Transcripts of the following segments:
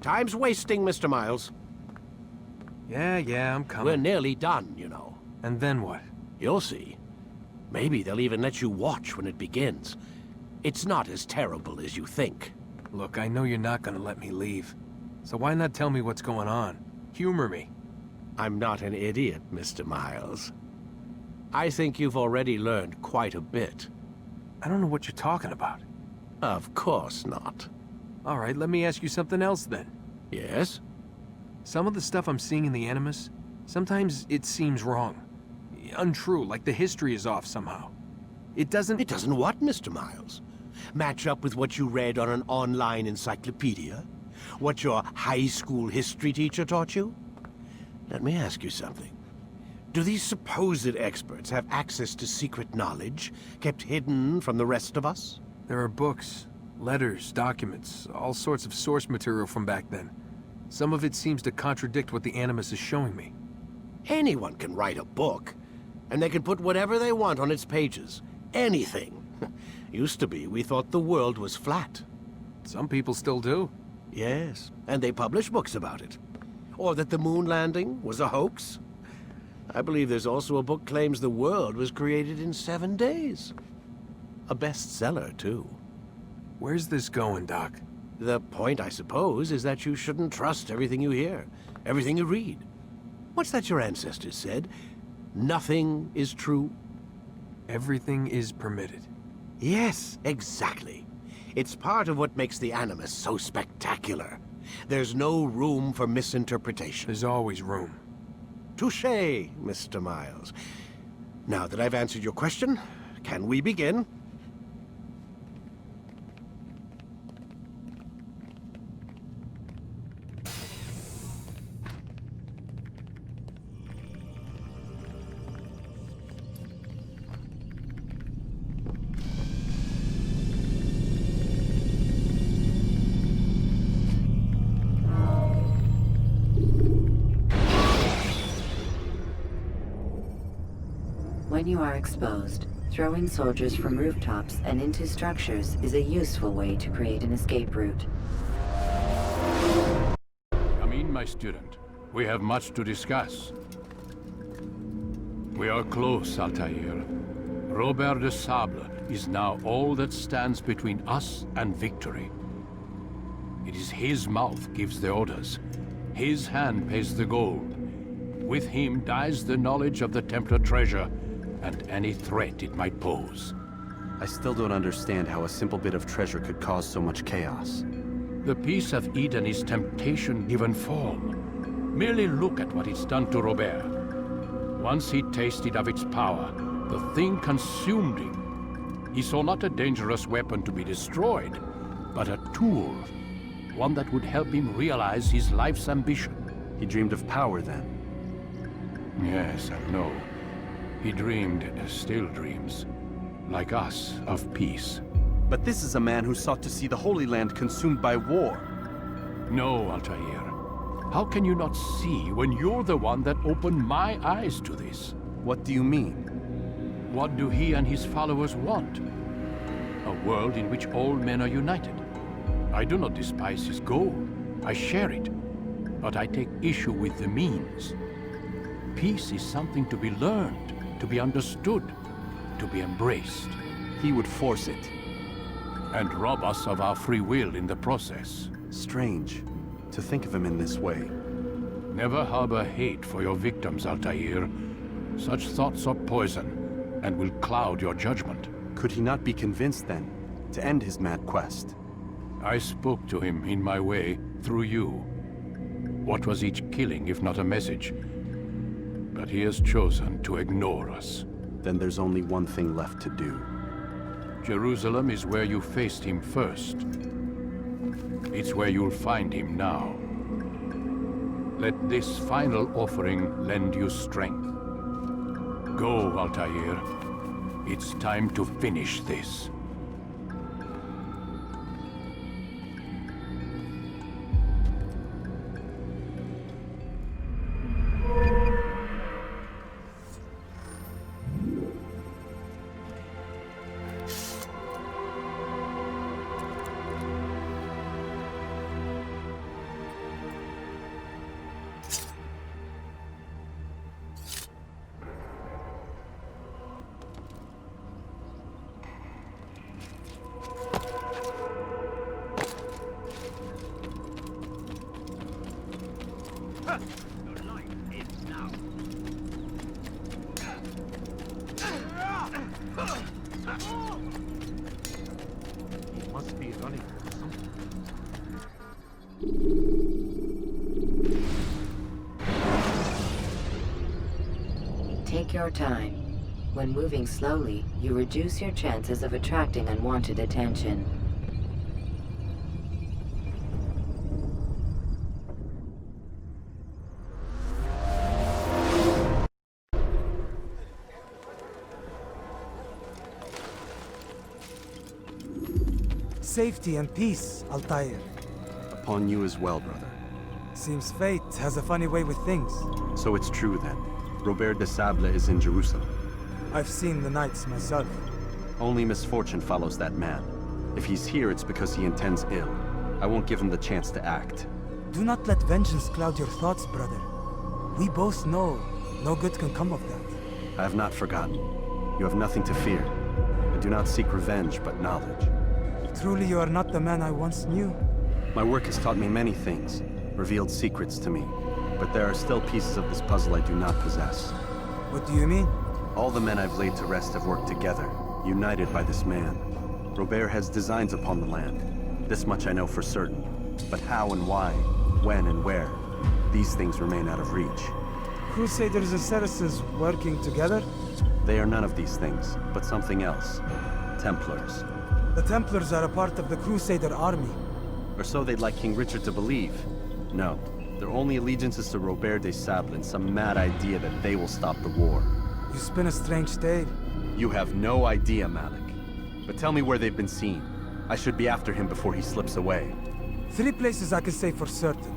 Time's wasting, Mr. Miles. Yeah, I'm coming. We're nearly done, you know. And then what? You'll see. Maybe they'll even let you watch when it begins. It's not as terrible as you think. Look, I know you're not gonna let me leave. So why not tell me what's going on? Humor me. I'm not an idiot, Mr. Miles. I think you've already learned quite a bit. I don't know what you're talking about. Of course not. All right, let me ask you something else then. Yes? Some of the stuff I'm seeing in the Animus, sometimes it seems wrong. Untrue, like the history is off somehow. It doesn't... It doesn't what, Mr. Miles? Match up with what you read on an online encyclopedia? What your high school history teacher taught you? Let me ask you something. Do these supposed experts have access to secret knowledge, kept hidden from the rest of us? There are books, letters, documents, all sorts of source material from back then. Some of it seems to contradict what the Animus is showing me. Anyone can write a book, and they can put whatever they want on its pages. Anything. Used to be, we thought the world was flat. Some people still do. Yes, and they publish books about it. Or that the moon landing was a hoax. I believe there's also a book claims the world was created in 7 days. A bestseller, too. Where's this going, Doc? The point, I suppose, is that you shouldn't trust everything you hear, everything you read. What's that your ancestors said? Nothing is true? Everything is permitted. Yes, exactly. It's part of what makes the Animus so spectacular. There's no room for misinterpretation. There's always room. Touché, Mr. Miles. Now that I've answered your question, can we begin? When you are exposed, throwing soldiers from rooftops and into structures is a useful way to create an escape route. Come in, my student. We have much to discuss. We are close, Altair. Robert de Sablé is now all that stands between us and victory. It is his mouth gives the orders. His hand pays the gold. With him dies the knowledge of the Templar treasure and any threat it might pose. I still don't understand how a simple bit of treasure could cause so much chaos. The peace of Eden is temptation given form. Merely look at what it's done to Robert. Once he tasted of its power, the thing consumed him. He saw not a dangerous weapon to be destroyed, but a tool. One that would help him realize his life's ambition. He dreamed of power then. Yes, I know. He dreamed, still dreams, like us, of peace. But this is a man who sought to see the Holy Land consumed by war. No, Altair. How can you not see when you're the one that opened my eyes to this? What do you mean? What do he and his followers want? A world in which all men are united. I do not despise his goal. I share it. But I take issue with the means. Peace is something to be learned, to be understood, to be embraced. He would force it. And rob us of our free will in the process. Strange, to think of him in this way. Never harbor hate for your victims, Altair. Such thoughts are poison, and will cloud your judgment. Could he not be convinced, then, to end his mad quest? I spoke to him in my way, through you. What was each killing if not a message? But he has chosen to ignore us. Then there's only one thing left to do. Jerusalem is where you faced him first. It's where you'll find him now. Let this final offering lend you strength. Go, Altair. It's time to finish this. Take your time. When moving slowly, you reduce your chances of attracting unwanted attention. Safety and peace, Altair. Upon you as well, brother. Seems fate has a funny way with things. So it's true then. Robert de Sablé is in Jerusalem. I've seen the knights myself. Only misfortune follows that man. If he's here, it's because he intends ill. I won't give him the chance to act. Do not let vengeance cloud your thoughts, brother. We both know no good can come of that. I have not forgotten. You have nothing to fear. I do not seek revenge, but knowledge. Truly you are not the man I once knew. My work has taught me many things, revealed secrets to me. But there are still pieces of this puzzle I do not possess. What do you mean? All the men I've laid to rest have worked together, united by this man. Robert has designs upon the land. This much I know for certain. But how and why, when and where, these things remain out of reach. Crusaders and Saracens working together? They are none of these things, but something else. Templars. The Templars are a part of the Crusader army. Or so they'd like King Richard to believe. No, their only allegiance is to Robert de Sablé and some mad idea that they will stop the war. You spin a strange tale. You have no idea, Malik. But tell me where they've been seen. I should be after him before he slips away. 3 places I can say for certain.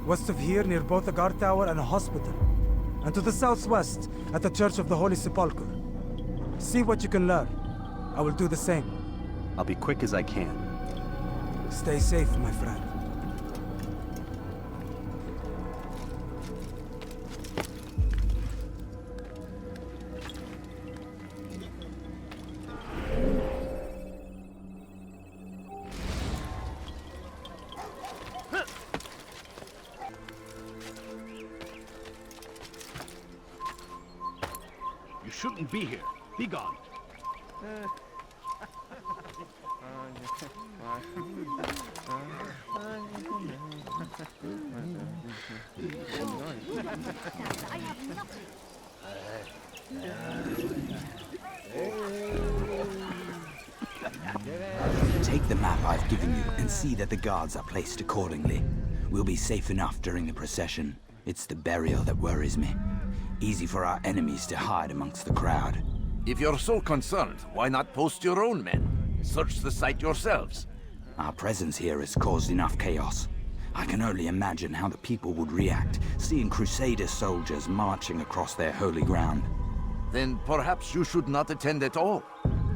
West of here, near both a guard tower and a hospital. And to the southwest, at the Church of the Holy Sepulchre. See what you can learn. I will do the same. I'll be quick as I can. Stay safe, my friend. You shouldn't be here. Be gone. I have nothing. Take the map I've given you and see that the guards are placed accordingly. We'll be safe enough during the procession. It's the burial that worries me. Easy for our enemies to hide amongst the crowd. If you're so concerned, why not post your own men? Search the site yourselves. Our presence here has caused enough chaos. I can only imagine how the people would react, seeing Crusader soldiers marching across their holy ground. Then perhaps you should not attend at all.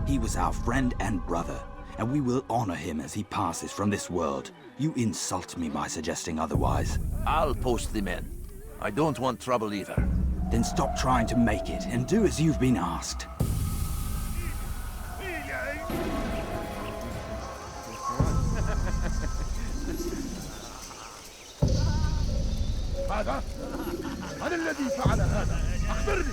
He was our friend and brother, and we will honor him as he passes from this world. You insult me by suggesting otherwise. I'll post the men. I don't want trouble either. Then stop trying to make it, and do as you've been asked. هذا؟ من الذي فعل هذا؟ أخبرني!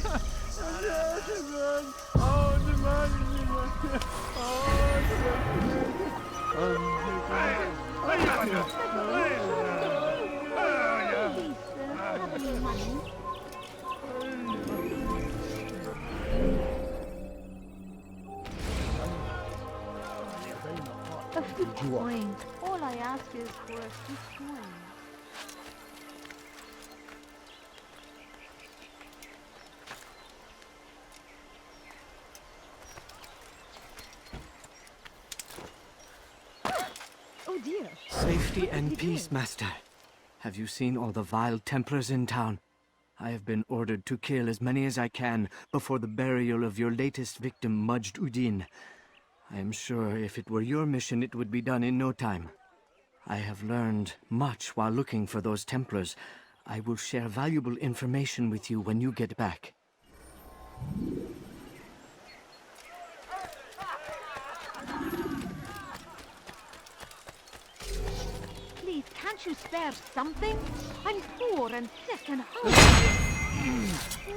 A few coins. All I ask is for a few coins. Oh dear. Safety and peace, Master. Have you seen all the vile Templars in town? I have been ordered to kill as many as I can before the burial of your latest victim, Majd Udin. I am sure if it were your mission, it would be done in no time. I have learned much while looking for those Templars. I will share valuable information with you when you get back. Please, can't you spare something? I'm poor and sick and hungry.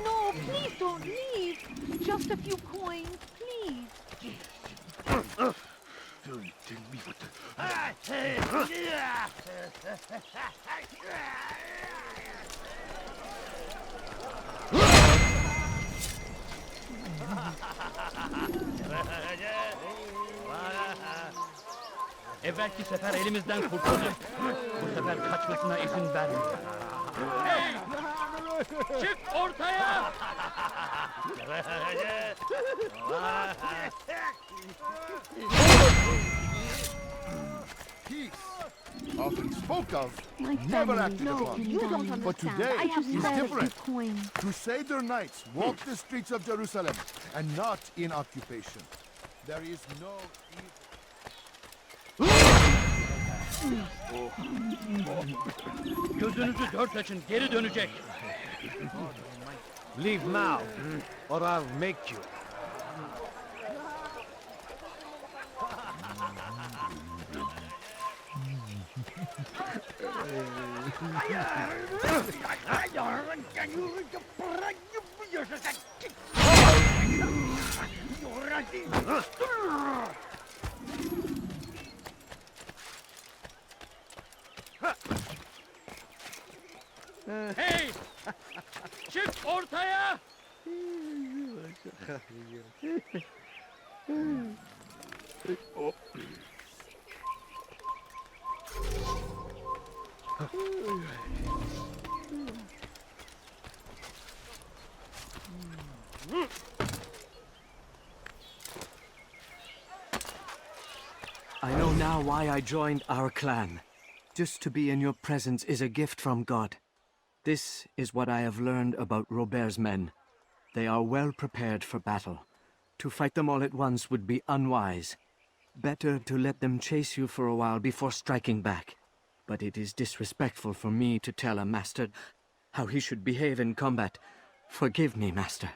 No, please don't leave. Just a few coins, please. Evvelki sefer elimizden kurtuldu. Bu sefer kaçmasına izin vermeyin. Hey! Çık ortaya! Peace, often spoke of, My never family, acted no, upon. you don't But understand. today I have is spared a different. few coins. Crusader knights walk the streets of Jerusalem, and not in occupation. There is no Gözünüzü dört açın, geri dönecek. Leave now, or I'll make you. Hey! Çık ortaya! I know now why I joined our clan. Just to be in your presence is a gift from God. This is what I have learned about Robert's men. They are well prepared for battle. To fight them all at once would be unwise. Better to let them chase you for a while before striking back. But it is disrespectful for me to tell a master how he should behave in combat. Forgive me, master.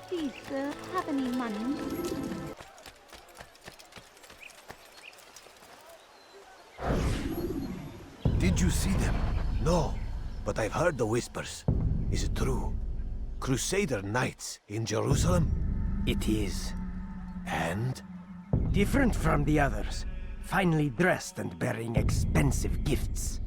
Please, sir, have any money? Did you see them? No, but I've heard the whispers. Is it true? Crusader knights in Jerusalem? It is. And? Different from the others. Finely dressed and bearing expensive gifts.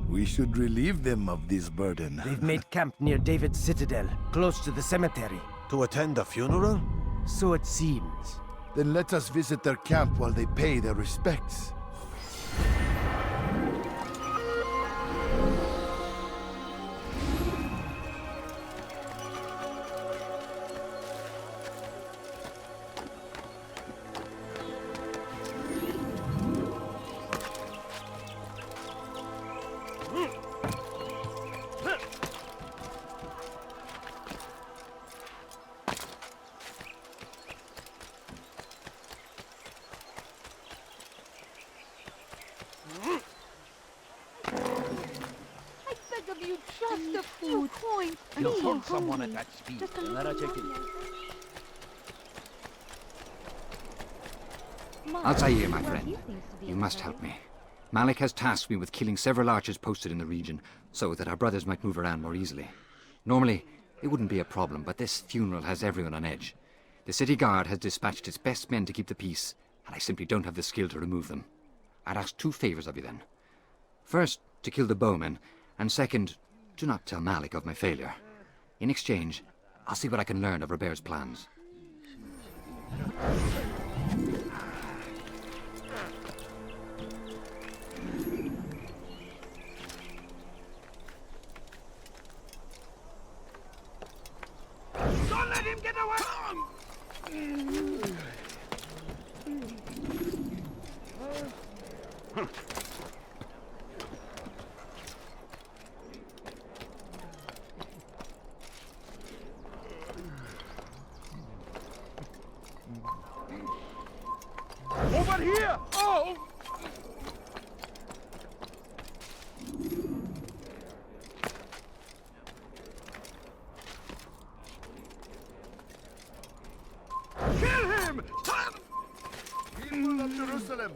We should relieve them of this burden. They've made camp near David's citadel, close to the cemetery. To attend a funeral? So it seems. Then let us visit their camp while they pay their respects. Just a few coins. You'll Please. hold someone at that speed. Just a Onlara little çekin. Altair, my friend, you must help me. Malik has tasked me with killing several archers posted in the region, so that our brothers might move around more easily. Normally, it wouldn't be a problem, but this funeral has everyone on edge. The city guard has dispatched its best men to keep the peace, and I simply don't have the skill to remove them. I'd ask two favors of you then. First, to kill the bowmen, and second, do not tell Malik of my failure. In exchange, I'll see what I can learn of Robert's plans. Don't let him get away! Over here! Oh! Kill him! People of Jerusalem,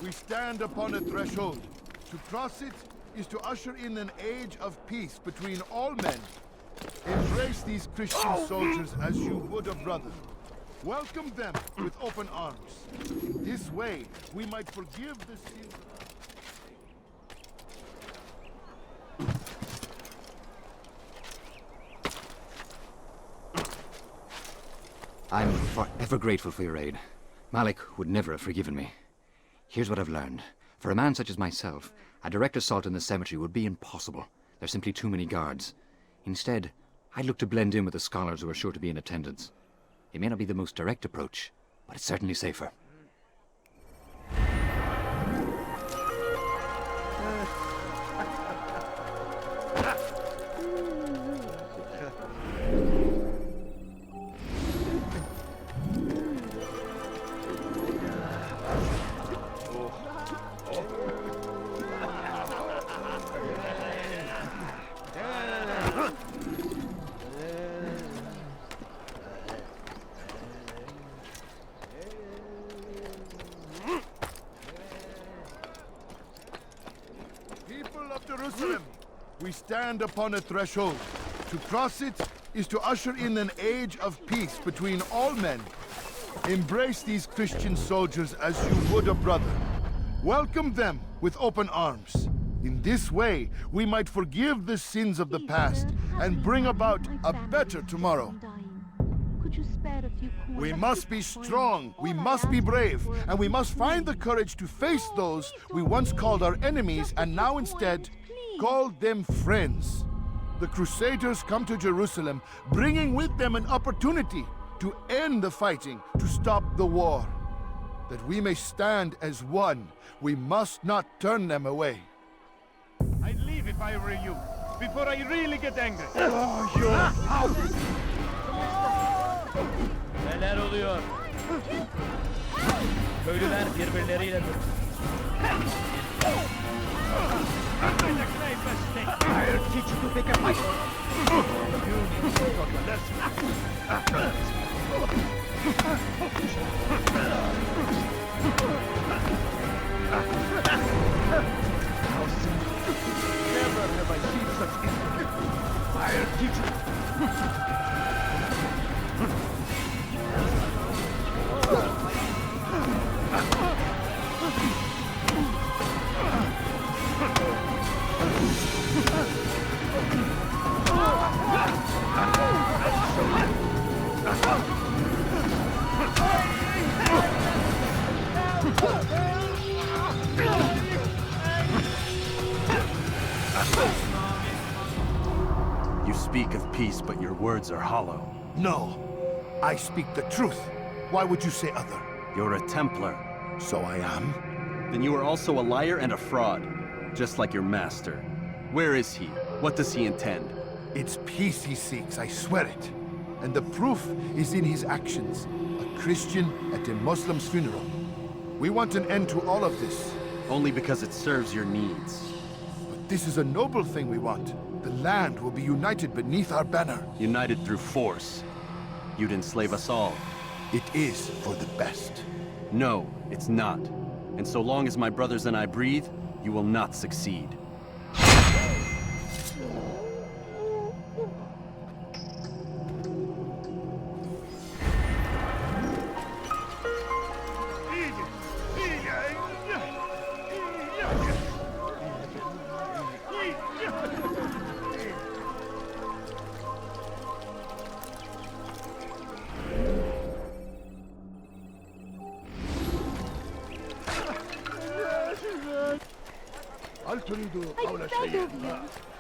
we stand upon a threshold. To cross it is to usher in an age of peace between all men. Embrace these Christian soldiers as you would a brother. Welcome them with open arms. In this way, we might forgive the sins. I'm forever grateful for your aid. Malik would never have forgiven me. Here's what I've learned. For a man such as myself, a direct assault in the cemetery would be impossible. There's simply too many guards. Instead, I'd look to blend in with the scholars who are sure to be in attendance. It may not be the most direct approach, but it's certainly safer. Jerusalem, we stand upon a threshold. To cross it is to usher in an age of peace between all men. Embrace these Christian soldiers as you would a brother. Welcome them with open arms. In this way, we might forgive the sins of the past and bring about a better tomorrow. We must be strong, we must be brave, and we must find the courage to face those we once called our enemies and now instead call them friends. The Crusaders come to Jerusalem, bringing with them an opportunity to end the fighting, to stop the war. That we may stand as one, we must not turn them away. I'd leave if I were you, before I really get angry. Neler oluyor? Köylüler birbirleriyle I'll teach you to take a fight. You need to talk a lesson. Never have I seen such insolence. I'll teach you. You speak of peace, but your words are hollow. No, I speak the truth. Why would you say other? You're a Templar. So I am? Then you are also a liar and a fraud, just like your master. Where is he? What does he intend? It's peace he seeks, I swear it. And the proof is in his actions. A Christian at a Muslim's funeral. We want an end to all of this. Only because it serves your needs. But this is a noble thing we want. The land will be united beneath our banner. United through force. You'd enslave us all. It is for the best. No, it's not. And so long as my brothers and I breathe, you will not succeed.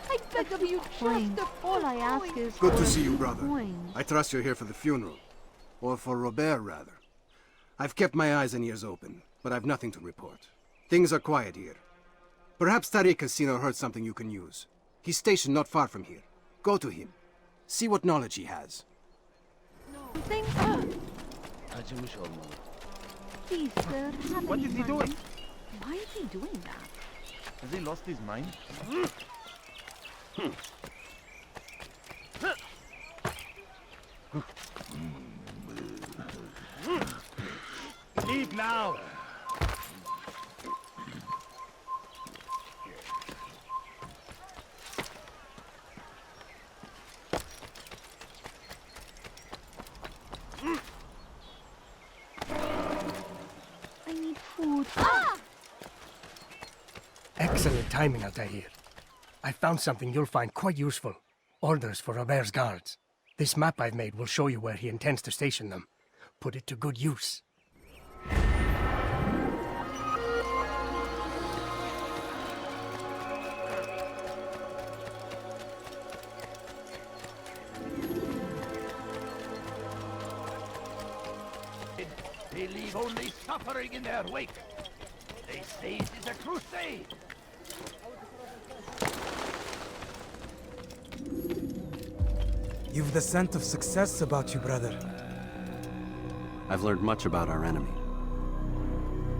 I beg of you, just all I ask is... Good to see you, brother. I trust you're here for the funeral. Or for Robert, rather. I've kept my eyes and ears open, but I've nothing to report. Things are quiet here. Perhaps Tariq has seen or heard something you can use. He's stationed not far from here. Go to him. See what knowledge he has. acımış olmalı. Please, sir, What is he doing? Why is he doing that? Has he lost his mind? Leave now! Excellent timing, Altair. I found something you'll find quite useful. Orders for Robert's guards. This map I've made will show you where he intends to station them. Put it to good use. They leave only suffering in their wake. They say it is a crusade. You've the scent of success about you, brother. I've learned much about our enemy.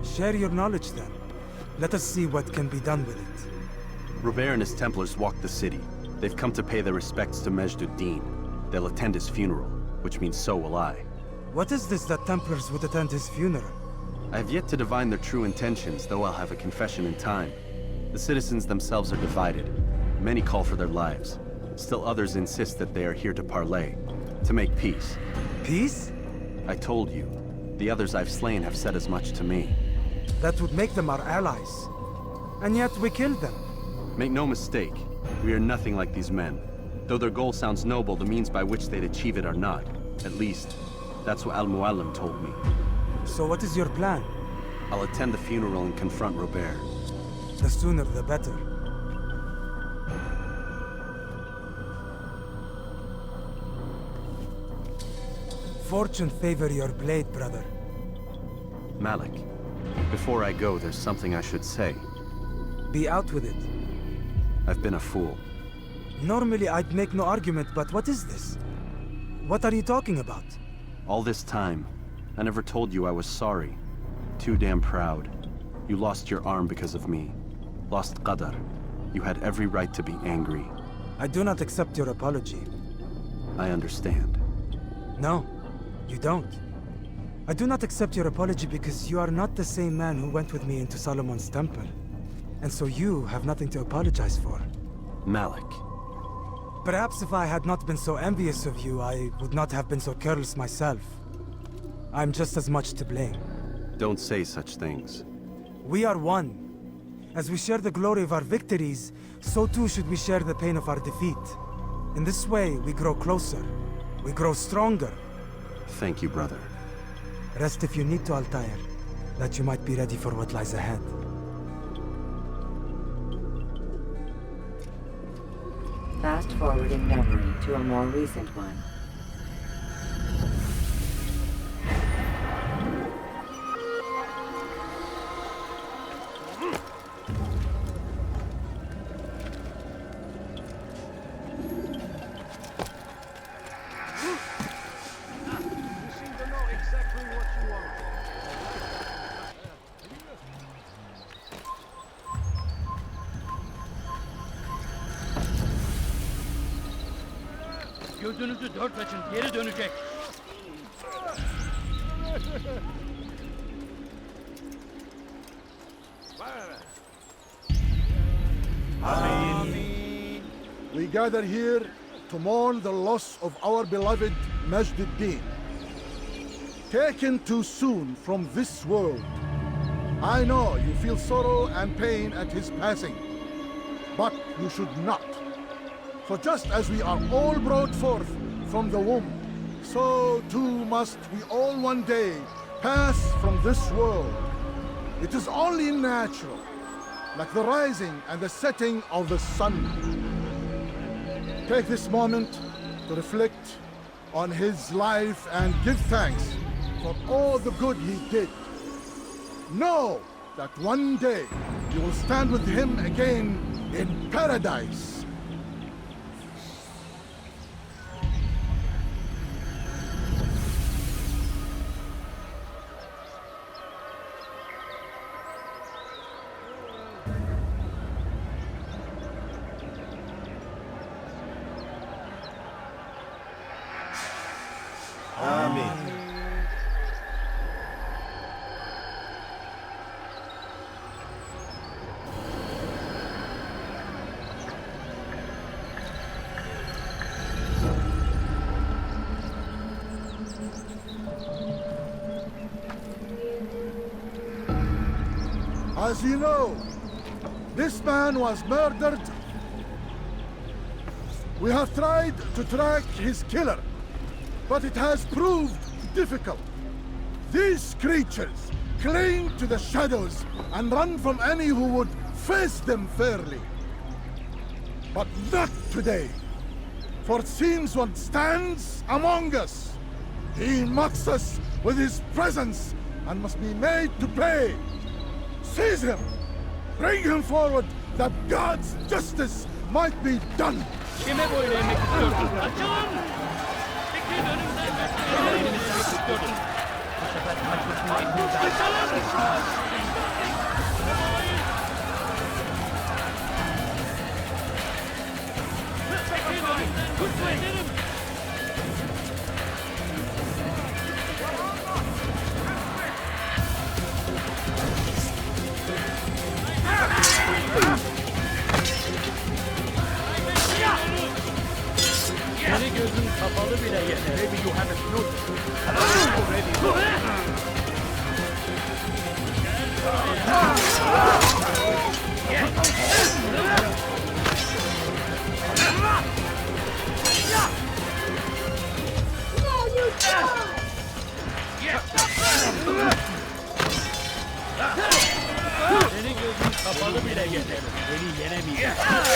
Share your knowledge then. Let us see what can be done with it. Robert and his Templars walked the city. They've come to pay their respects to Majd-ud-Din. They'll attend his funeral, which means so will I. What is this that Templars would attend his funeral? I have yet to divine their true intentions, though I'll have a confession in time. The citizens themselves are divided. Many call for their lives. Still others insist that they are here to parley, to make peace. Peace? I told you. The others I've slain have said as much to me. That would make them our allies. And yet we killed them. Make no mistake, we are nothing like these men. Though their goal sounds noble, the means by which they'd achieve it are not. At least, that's what Al-Mualim told me. So what is your plan? I'll attend the funeral and confront Robert. The sooner the better. Fortune favor your blade, brother. Malik, before I go, there's something I should say. Be out with it. I've been a fool. Normally I'd make no argument, but what is this? What are you talking about? All this time, I never told you I was sorry. Too damn proud. You lost your arm because of me. Lost Qadar. You had every right to be angry. I do not accept your apology. I understand. No, you don't. I do not accept your apology because you are not the same man who went with me into Solomon's temple. And so you have nothing to apologize for. Malik. Perhaps if I had not been so envious of you, I would not have been so careless myself. I'm just as much to blame. Don't say such things. We are one. As we share the glory of our victories, so too should we share the pain of our defeat. In this way, we grow closer. We grow stronger. Thank you, brother. Rest if you need to, Altair, that you might be ready for what lies ahead. Fast-forwarding memory to a more recent one. Gözünüzü dört açın, geri dönecek. We gather here to mourn the loss of our beloved Majd-ud-Din. Taken too soon from this world. I know you feel sorrow and pain at his passing, but you should not. For just as we are all brought forth from the womb, so too must we all one day pass from this world. It is only natural, like the rising and the setting of the sun. Take this moment to reflect on his life and give thanks for all the good he did. Know that one day you will stand with him again in paradise. As you know, This man was murdered. We have tried to track his killer, but it has proved difficult. These creatures cling to the shadows and run from any who would face them fairly. But not today, for it seems one stands among us. He mocks us with his presence and must be made to pay. Seize him! Bring him forward that God's justice might be done! Kime boyun eğmek istiyorsun? Açılın! Çekilin önümden! Kime eğmek istiyorsun? Bu sefer açılın! Çekilin önümden! Kutlu ederim! Seni gözün kapalı bile yeter. Maybe you haven't noticed. Seni gözün kapalı bile yeter. Beni yenemeyeceksin.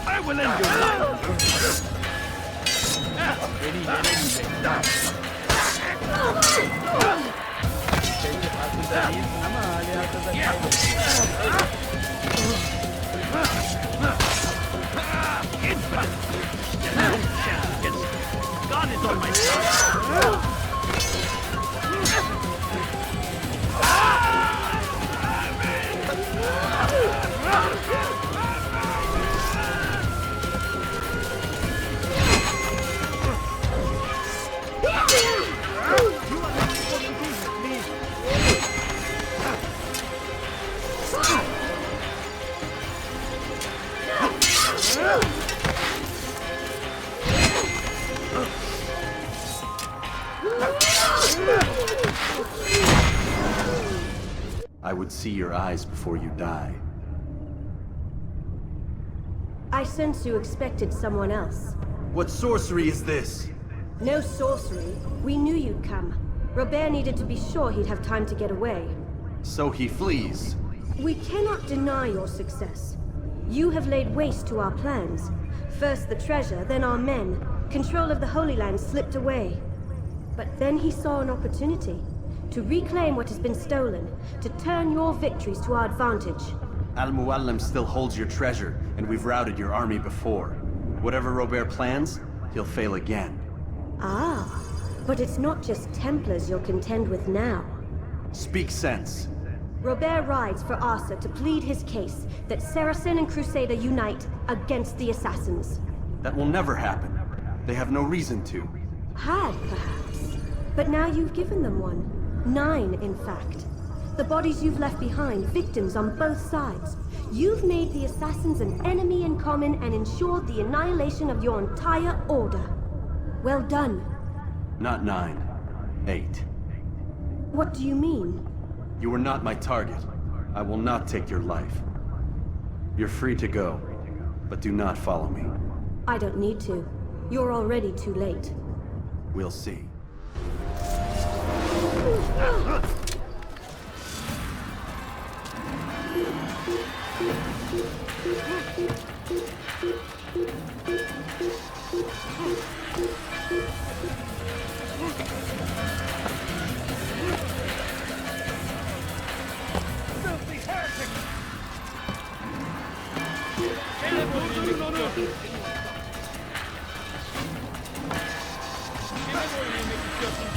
I will end your life. Beni yenemeyeceksin. Kendi farkında değilsin ama hali hazırda God is on my side. I would see your eyes before you die. I sense you expected someone else. What sorcery is this? No sorcery. We knew you'd come. Robert needed to be sure he'd have time to get away. So he flees. We cannot deny your success. You have laid waste to our plans. First the treasure, then our men. Control of the Holy Land slipped away. But then he saw an opportunity. To reclaim what has been stolen. To turn your victories to our advantage. Al-Muallim still holds your treasure, and we've routed your army before. Whatever Robert plans, he'll fail again. Ah, but it's not just Templars you'll contend with now. Speak sense. Robert rides for Arsa to plead his case that Saracen and Crusader unite against the Assassins. That will never happen. They have no reason to. Had, perhaps. But now you've given them one. 9, in fact. The bodies you've left behind, victims on both sides. You've made the Assassins an enemy in common and ensured the annihilation of your entire order. Well done. Not 9. 8. What do you mean? You are not my target. I will not take your life. You're free to go, but do not follow me. I don't need to. You're already too late. We'll see. Filthy heretic! Durdurun onu! Kime boyun eğmek istiyorsun?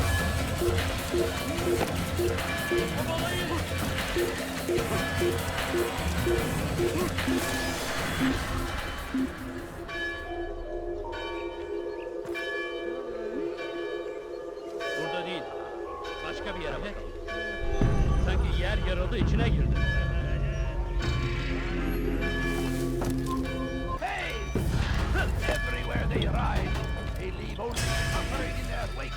Kovalayın! Burada değil. Başka bir yere bakalım. Sanki yer yarıldı, içine girdi. Hey! Everywhere they ride, they leave only suffering in their wake.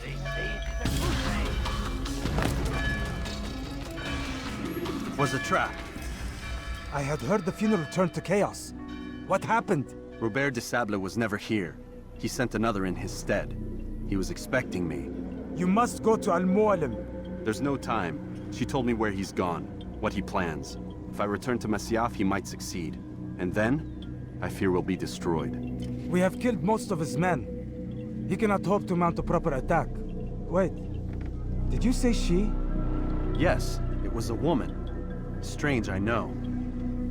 They say it's the crusade. It was a trap. I had heard the funeral turned to chaos. What happened? Robert de Sablé was never here. He sent another in his stead. He was expecting me. You must go to Al-Mualim. There's no time. She told me where he's gone, what he plans. If I return to Masyaf, he might succeed. And then, I fear we'll be destroyed. We have killed most of his men. He cannot hope to mount a proper attack. Wait, did you say she? Yes, it was a woman. Strange, I know.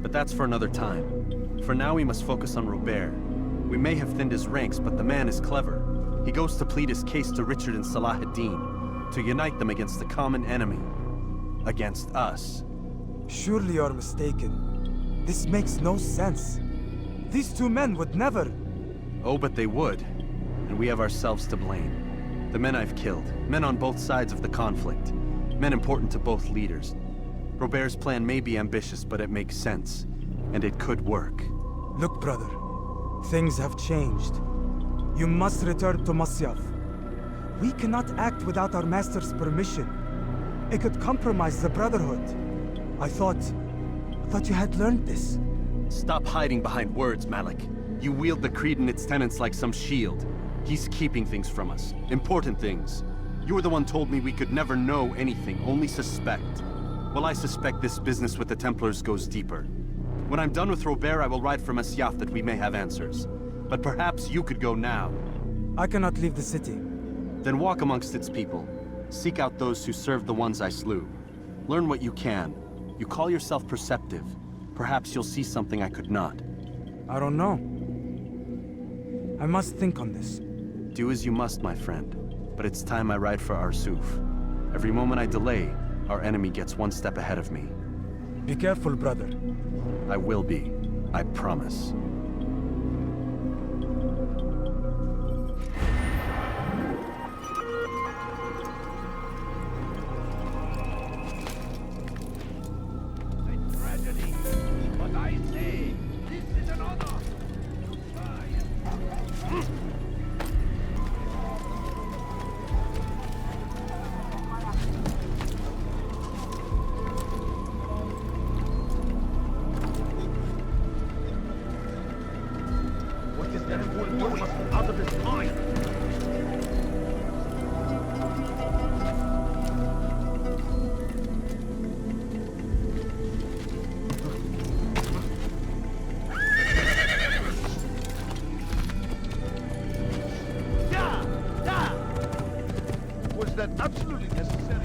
But that's for another time. For now, we must focus on Robert. We may have thinned his ranks, but the man is clever. He goes to plead his case to Richard and Salah ad-Din, to unite them against the common enemy. Against us. Surely you're mistaken. This makes no sense. These two men would never... Oh, but they would. And we have ourselves to blame. The men I've killed, men on both sides of the conflict. Men important to both leaders. Robert's plan may be ambitious, but it makes sense. And it could work. Look, brother. Things have changed. You must return to Masyaf. We cannot act without our master's permission. It could compromise the Brotherhood. I thought you had learned this. Stop hiding behind words, Malik. You wield the creed and its tenets like some shield. He's keeping things from us. Important things. You were the one told me we could never know anything, only suspect. Well, I suspect this business with the Templars goes deeper. When I'm done with Robert, I will ride for Masyaf that we may have answers. But perhaps you could go now. I cannot leave the city. Then walk amongst its people. Seek out those who served the ones I slew. Learn what you can. You call yourself perceptive. Perhaps you'll see something I could not. I don't know. I must think on this. Do as you must, my friend. But it's time I ride for Arsuf. Every moment I delay, our enemy gets one step ahead of me. Be careful, brother. I will be. I promise. But I say, this is an honor. What is that fool doing? Out of his mind. Was that absolutely necessary?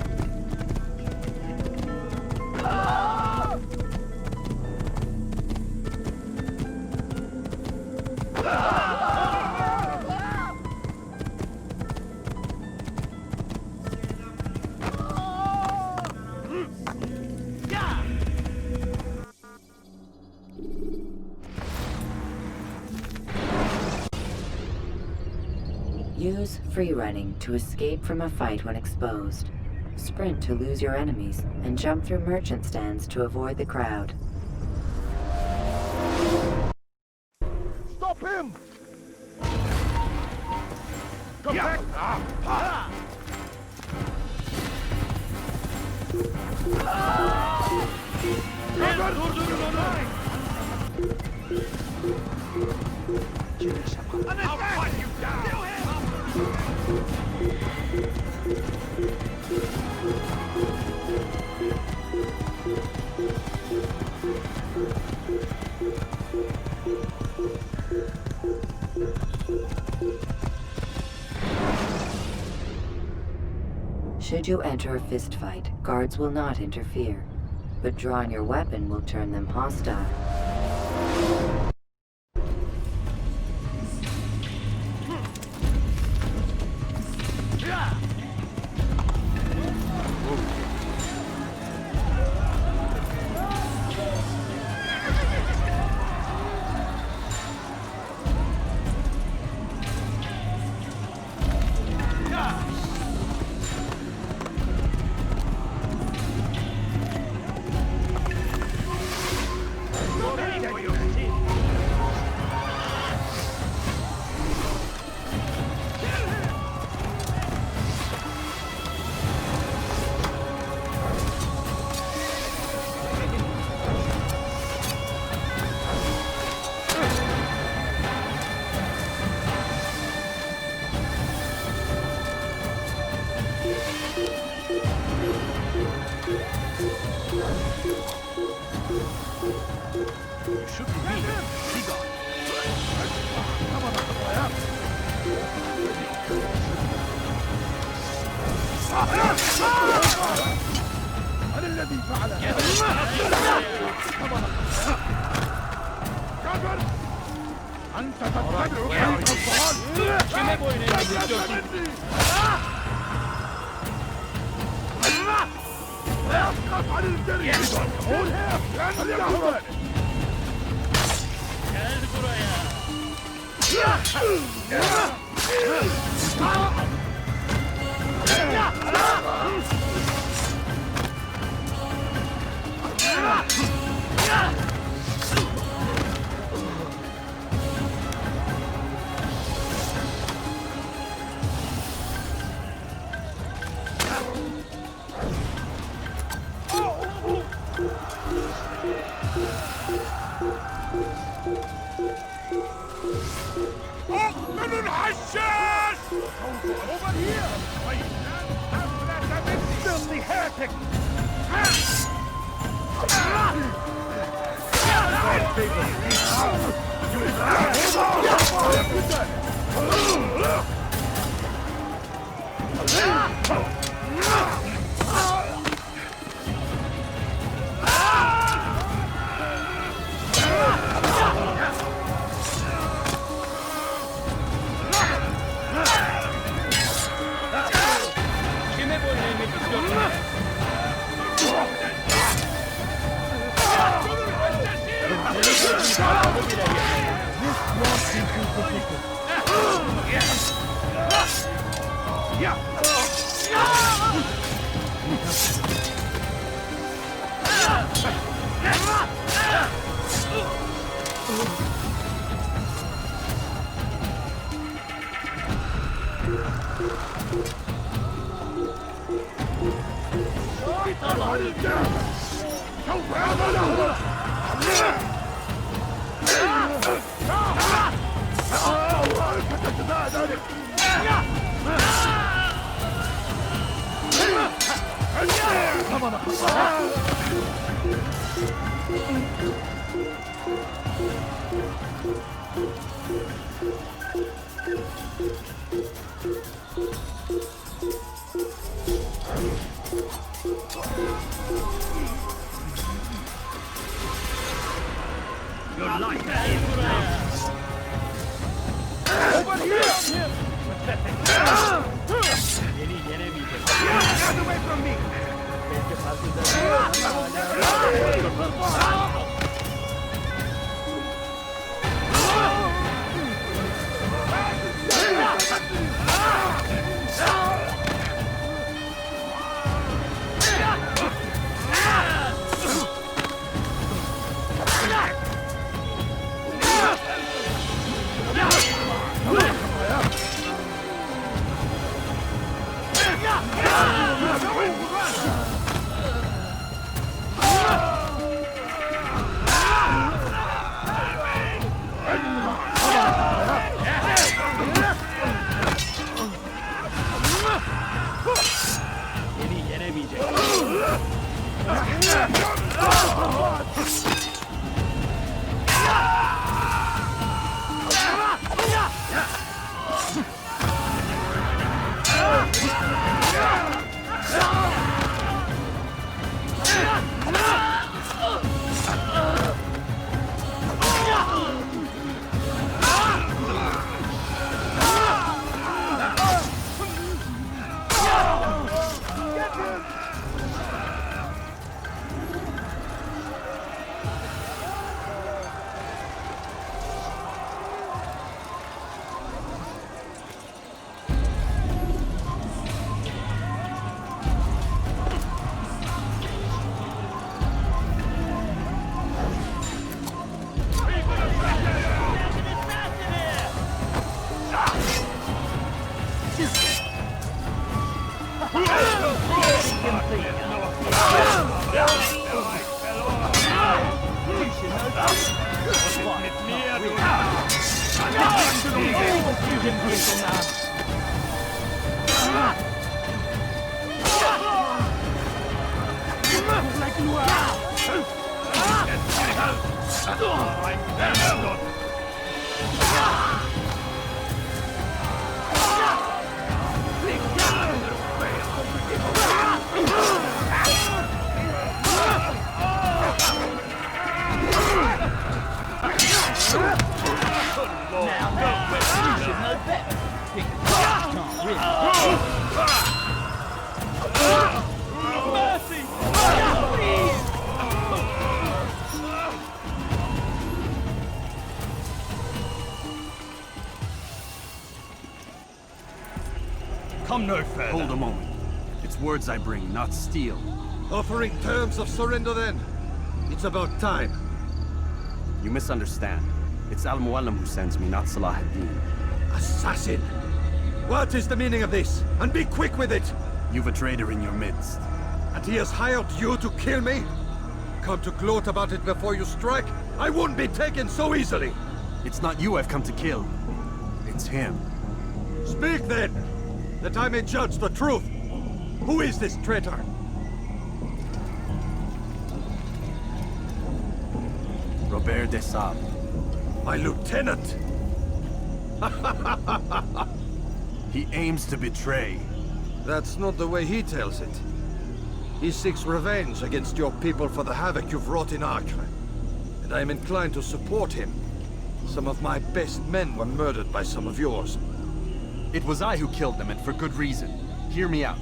Use free running to escape from a fight when exposed. Sprint to lose your enemies, and jump through merchant stands to avoid the crowd. Stop him! Come back! Durdurun onu! I'll fight you down! Should you enter a fistfight, guards will not interfere, but drawing your weapon will turn them hostile. من الذي فعل هذا؟ كبر! أنت تتبع كيف الضال؟ لا يسقط عن الجري! قول هيك! من الحشاش! Over here! لا تمد لحياتك! Your life is lost. Over here! Get away from me! Come no further. Hold a moment. It's words I bring, not steel. Offering terms of surrender then? It's about time. You misunderstand. It's Al-Mualim who sends me, not Salah ad-Din. Assassin! What is the meaning of this? And be quick with it! You've a traitor in your midst. And he has hired you to kill me? Come to gloat about it before you strike? I wouldn't be taken so easily! It's not you I've come to kill. It's him. Speak then! That I may judge the truth! Who is this traitor? Robert de Sablé. My lieutenant! He aims to betray. That's not the way he tells it. He seeks revenge against your people for the havoc you've wrought in Acre. And I am inclined to support him. Some of my best men were murdered by some of yours. It was I who killed them, and for good reason. Hear me out.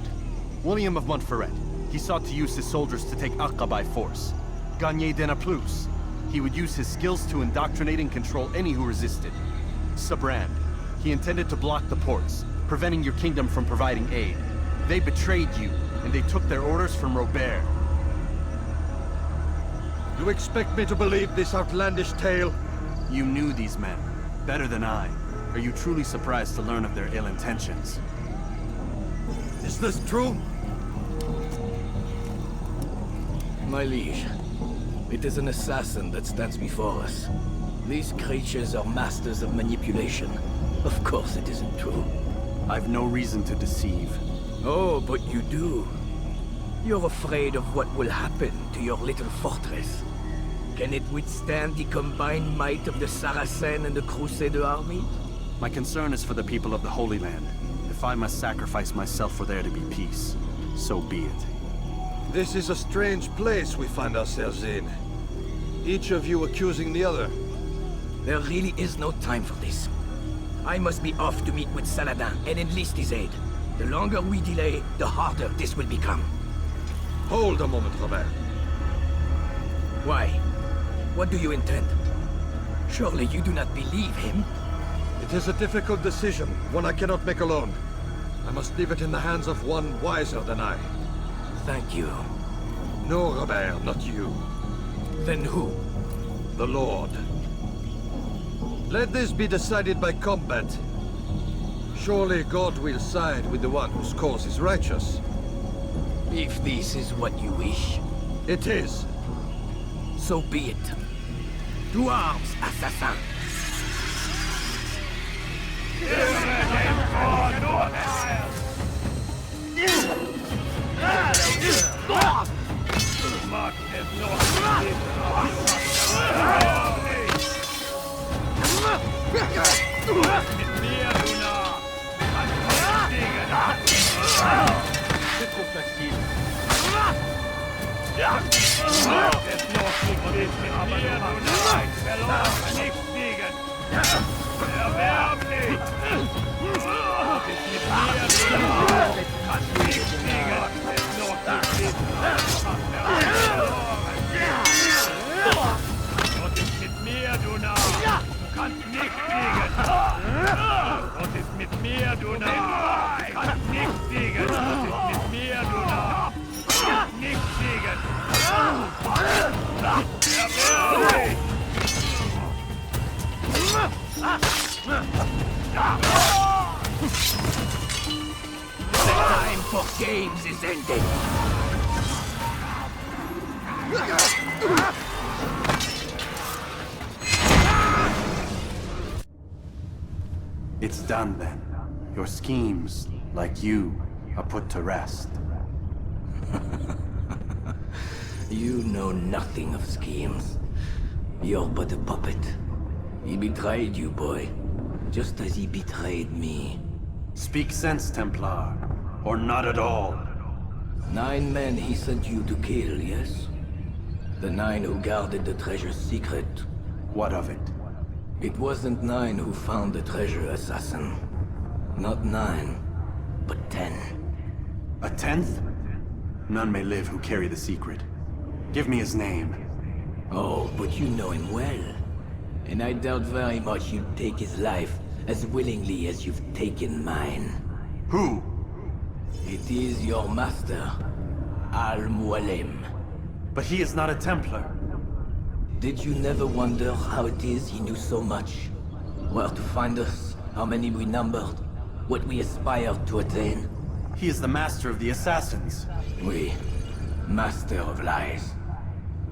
William of Montferrat. He sought to use his soldiers to take Acre by force. Gagné de Naplouse. He would use his skills to indoctrinate and control any who resisted. Sabrand. He intended to block the ports, preventing your kingdom from providing aid. They betrayed you, and they took their orders from Robert. You expect me to believe this outlandish tale? You knew these men, better than I. Are you truly surprised to learn of their ill intentions? Is this true? My liege, it is an assassin that stands before us. These creatures are masters of manipulation. Of course it isn't true. I've no reason to deceive. Oh, but you do. You're afraid of what will happen to your little fortress. Can it withstand the combined might of the Saracen and the Crusader army? My concern is for the people of the Holy Land. If I must sacrifice myself for there to be peace, so be it. This is a strange place we find ourselves in. Each of you accusing the other. There really is no time for this. I must be off to meet with Saladin and enlist his aid. The longer we delay, the harder this will become. Hold a moment, Robert. Why? What do you intend? Surely you do not believe him? It is a difficult decision, one I cannot make alone. I must leave it in the hands of one wiser than I. Thank you. No, Robert, not you. Then who? The Lord. Let this be decided by combat. Surely God will side with the one whose cause is righteous. If this is what you wish. It is. So be it. To arms, assassin! C'est trop facile. The time for games is ended. It's done then. Your schemes, like you, are put to rest. You know nothing of schemes. You're but a puppet. He betrayed you, boy. Just as he betrayed me. Speak sense, Templar. Or not at all. 9 men he sent you to kill, yes? The 9 who guarded the treasure's secret. What of it? It wasn't 9 who found the treasure, assassin. Not 9, but 10. A 10th? None may live who carry the secret. Give me his name. Oh, but you know him well. And I doubt very much you'd take his life as willingly as you've taken mine. Who? It is your master, Al-Mualim. But he is not a Templar. Did you never wonder how it is he knew so much? Where to find us, how many we numbered, what we aspired to attain? He is the master of the assassins. Oui, master of lies.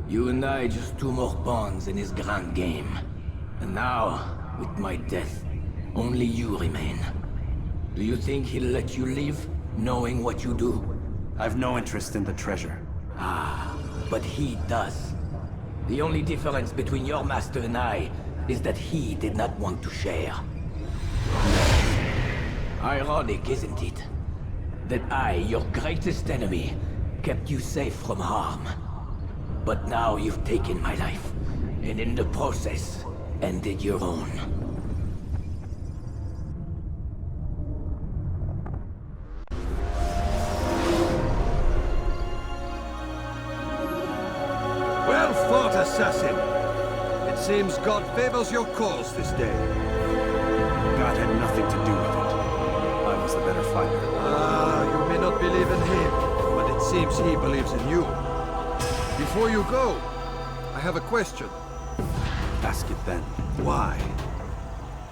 You and I just 2 more pawns in his grand game. And now, with my death, only you remain. Do you think he'll let you live, knowing what you do? I've no interest in the treasure. Ah, but he does. The only difference between your master and I is that he did not want to share. Ironic, isn't it? That I, your greatest enemy, kept you safe from harm. But now you've taken my life, and in the process, ended your own. Well fought, assassin! It seems God favors your cause this day. God had nothing to do with it. I was the better fighter. Ah, you may not believe in him, but it seems he believes in you. Before you go, I have a question. Ask it then. Why?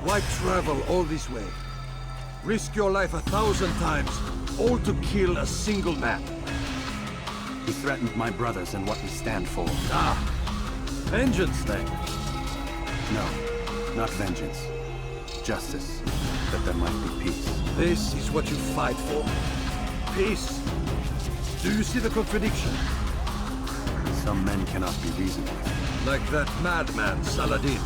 Why travel all this way? Risk your life 1,000 times, all to kill a single man? He threatened my brothers and what we stand for. Ah! Vengeance, then? No, not vengeance. Justice, that there might be peace. This is what you fight for? Peace? Do you see the contradiction? Some men cannot be reasoned with. Like that madman, Saladin.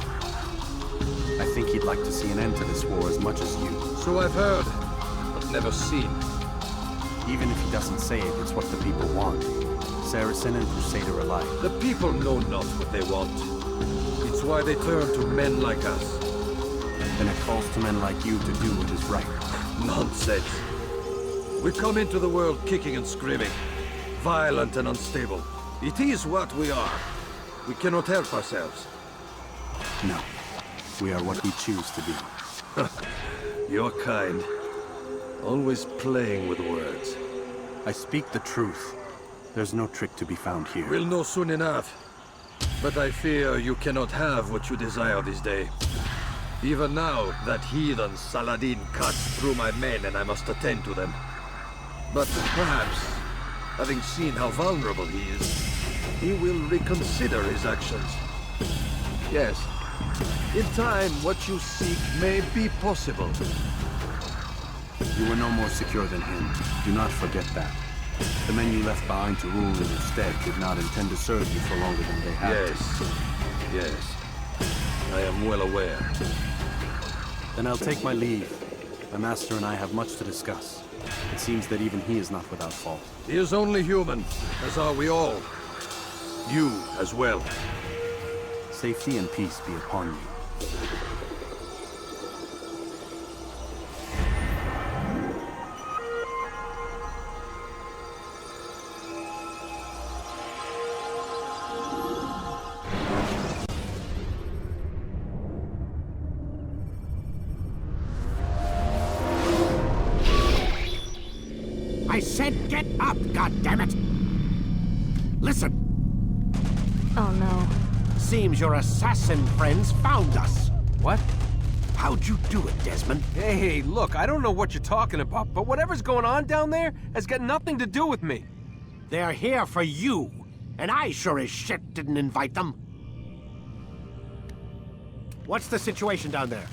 I think he'd like to see an end to this war as much as you. So I've heard, but never seen. Even if he doesn't say it, it's what the people want. Saracen and Crusader alike. The people know not what they want. It's why they turn to men like us. Then it calls to men like you to do what is right. Nonsense. We come into the world kicking and screaming. Violent and unstable. It is what we are. We cannot help ourselves. No. We are what we choose to be. You're kind. Always playing with words. I speak the truth. There's no trick to be found here. We'll know soon enough. But I fear you cannot have what you desire this day. Even now, that heathen Saladin cuts through my men and I must attend to them. But perhaps, having seen how vulnerable he is, he will reconsider his actions. Yes, in time, what you seek may be possible. You were no more secure than him. Do not forget that. The men you left behind to rule in your stead did not intend to serve you for longer than they had. Yes. I am well aware. Then I'll take my leave. My master and I have much to discuss. It seems that even he is not without fault. He is only human, as are we all. You as well. Safety and peace be upon you. I said get up, goddammit! Listen! Oh no. Seems your assassin friends found us. What? How'd you do it, Desmond? Hey, look, I don't know what you're talking about, but whatever's going on down there has got nothing to do with me. They're here for you. And I sure as shit didn't invite them. What's the situation down there?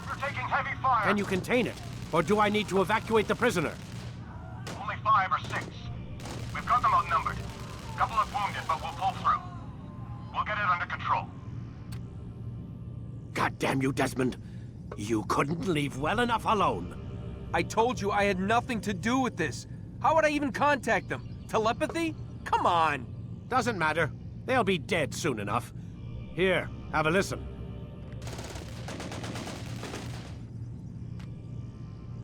We're taking heavy fire. Can you contain it? Or do I need to evacuate the prisoner? Only 5 or 6. We've got them outnumbered. Couple of wounded, but we'll pull through. We'll get it under control. God damn you, Desmond. You couldn't leave well enough alone. I told you I had nothing to do with this. How would I even contact them? Telepathy? Come on. Doesn't matter. They'll be dead soon enough. Here, have a listen.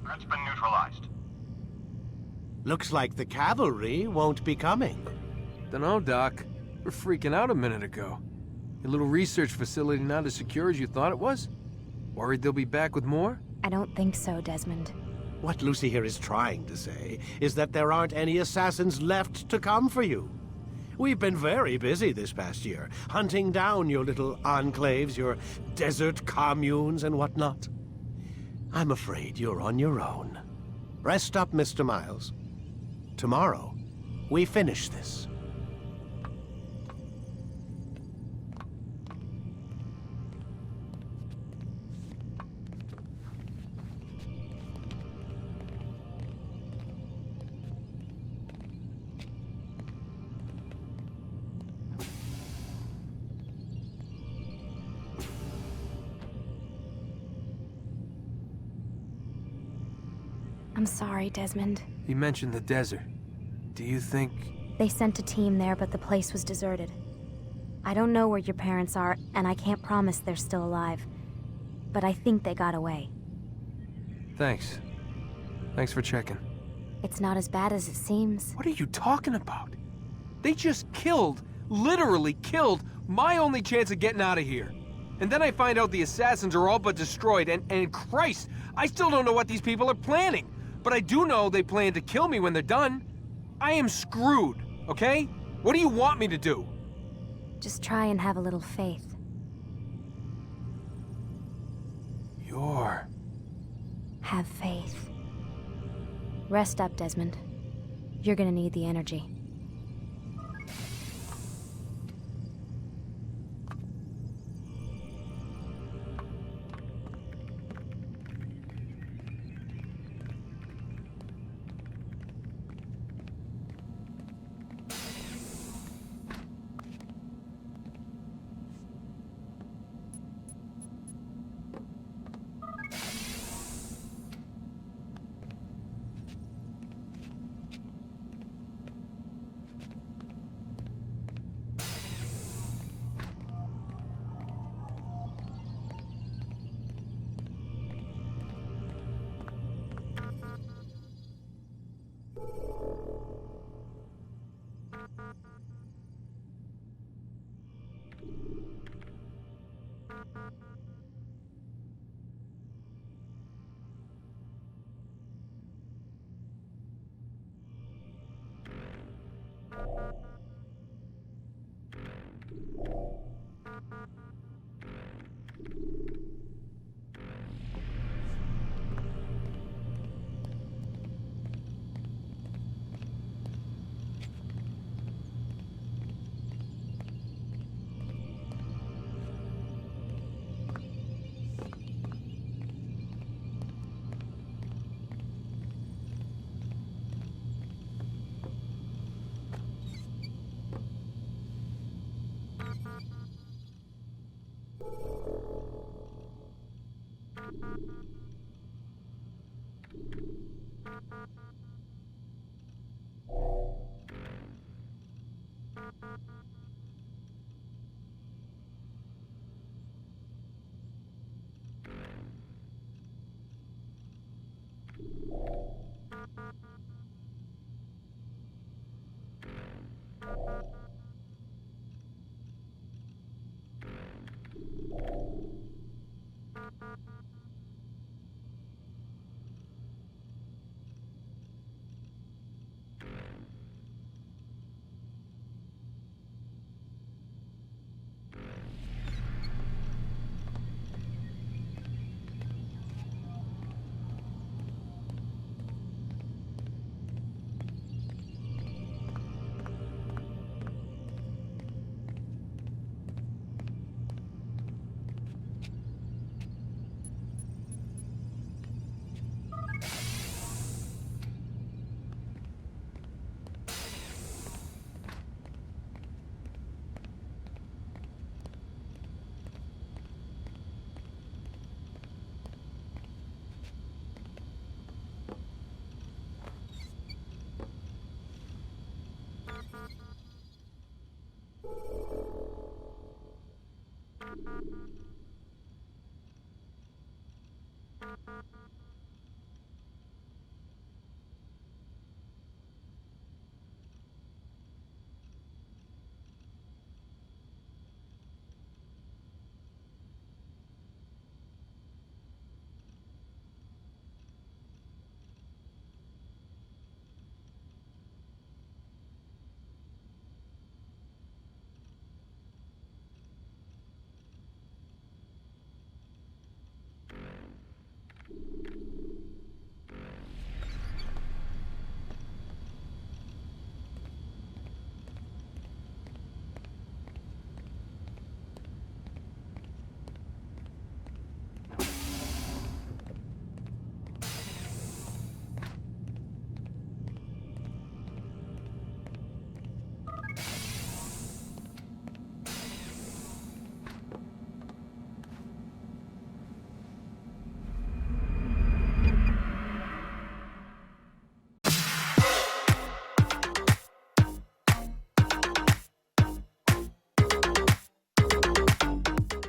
Threat's been neutralized. Looks like the cavalry won't be coming. Dunno, Doc. We're freaking out a minute ago. Your little research facility not as secure as you thought it was? Worried they'll be back with more? I don't think so, Desmond. What Lucy here is trying to say is that there aren't any assassins left to come for you. We've been very busy this past year, hunting down your little enclaves, your desert communes and whatnot. I'm afraid you're on your own. Rest up, Mr. Miles. Tomorrow, we finish this. I'm sorry, Desmond. You mentioned the desert. Do you think... They sent a team there, but the place was deserted. I don't know where your parents are, and I can't promise they're still alive. But I think they got away. Thanks. Thanks for checking. It's not as bad as it seems. What are you talking about? They just killed, literally killed, my only chance of getting out of here. And then I find out the assassins are all but destroyed, and Christ, I still don't know what these people are planning. But I do know they plan to kill me when they're done. I am screwed, okay? What do you want me to do? Just try and have a little faith. Have faith. Rest up, Desmond. You're gonna need the energy.